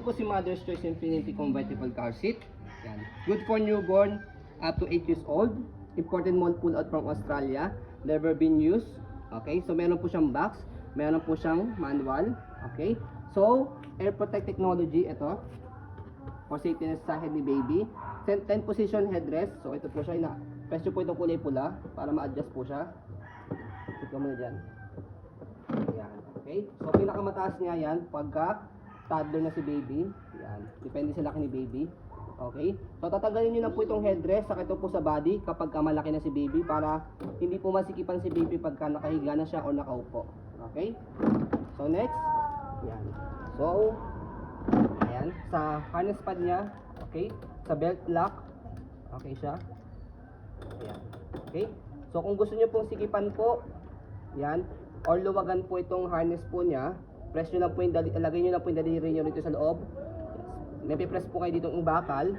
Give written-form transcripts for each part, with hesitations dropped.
Ito po si Mother's Choice Infinity Convertible Car Seat. Yan. Good for newborn up to 8 years old. Imported mold pull out from Australia. Never been used. Okay, so meron po siyang box. Meron po siyang manual. Okay, so air protect technology ito. For safety sa head ni baby. 10 position headrest. So ito po siya. Press nyo po itong kulay pula para ma-adjust po siya. Ito mo na dyan. Yan. Okay, so pinakamataas niya yan pagka toddler na si baby. Yan. Depende sa laki ni baby. Okay? So tatanggalin niyo na po itong headrest saka ito po sa body kapag malaki na si baby para hindi po masikipan si baby pagka nakahiga na siya o nakaupo. Okay? So next. Yan. So ayan, sa harness pad niya, okay? Sa belt lock. Okay siya. Ayan. Okay? So kung gusto niyo pong sikipan po, yan, or luwagan po itong harness po niya, press nyo lang po yung lagay nyo lang po yung daliri nyo rito sa loob. May press po kayo dito yung bakal.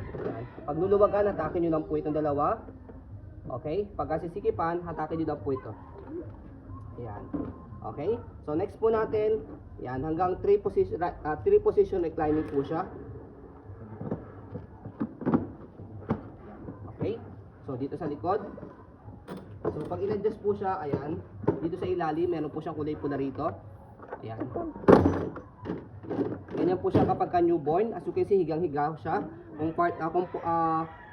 Pag luluwagan, hatakin nyo lang po itong dalawa. Okay? Pag sisikipan, hatakin nyo lang po ito. Ayan. Okay? So next po natin, yan, hanggang 3 position reclining po siya. Okay? So dito sa likod. So pag in-adjust po siya, ayan, dito sa ilalim, meron po siyang kulay pula rito. Ayan. Ganyan po siya kapag newborn. As you can see, higang-higa siya.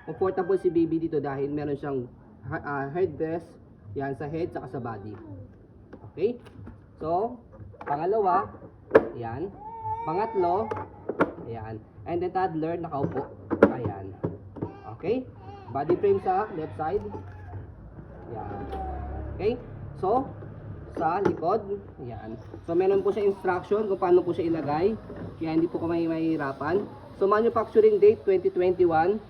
Comfortable si baby dito dahil meron siyang headrest, yan, sa head saka sa body. Okay? So, pangalawa, ayan. Pangatlo, ayan. And then toddler, nakaupo. Ayan. Okay? Body frame sa left side. Ayan. Okay? So, sa likod, ayan. So meron po siya instruction kung paano po siya ilagay, kaya hindi po kayo mahihirapan. So manufacturing date 2021.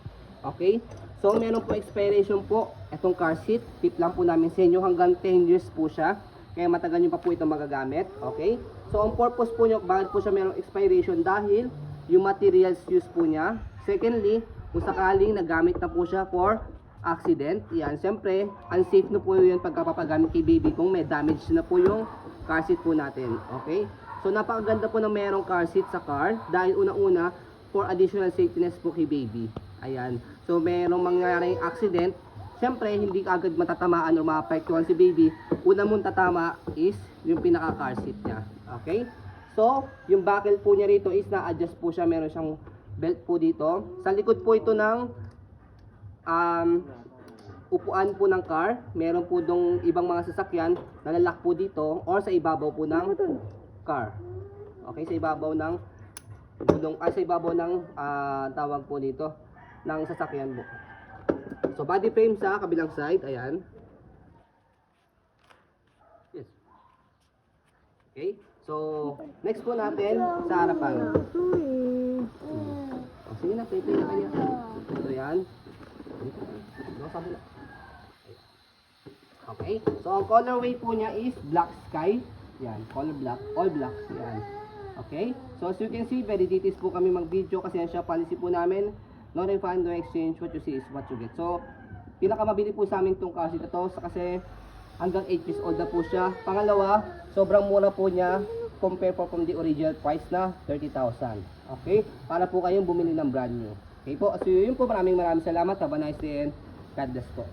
Okay? So meron po expiration po itong car seat. Tip lang po namin sa inyo, hanggang 10 years po siya. Kaya matagal nyo pa po itong magagamit. Okay? So ang purpose po nyo, bakit po siya merong expiration? Dahil yung materials used po niya. Secondly, kung sakaling nagamit na po siya for accident, yan, siyempre unsafe na po yun pagkapapagamit kay baby kung may damage na po yung car seat po natin. Okay? So napakaganda po na merong car seat sa car dahil unang-una for additional safetyness po kay baby. Ayan. So merong mangyaring accident, siyempre hindi agad matatamaan o maapektuhan si baby. Una mong tatama is yung pinaka car seat niya. Okay? So yung buckle po niya rito is na-adjust po siya, meron siyang belt po dito. Sa likod po ito ng upuan po ng car. Meron po dong ibang mga sasakyan na lalak po dito or sa ibabaw po ng car. Okay, sa ibabaw ng gulong, sa ibabaw ng tawag po dito ng sasakyan po. So body frame sa kabilang side, ayan. Yes. Okay, so next po natin sa harapan. Sige na, play na kanya. So yan. Okay, so ang colorway po niya is black sky. Yan, color black, all black. Yan. Okay, so as you can see, very details po kami mag-video kasi yan siya policy po namin. No refund, no exchange, what you see is what you get. So, pinakamabili po sa amin itong car seat ito kasi hanggang 8 years old na po siya. Pangalawa, sobrang mura po niya compare po from the original price na 30,000. Okay, para po kayong bumili ng brand new. Okay po, so yun po, maraming salamat. Have a nice day and God bless po.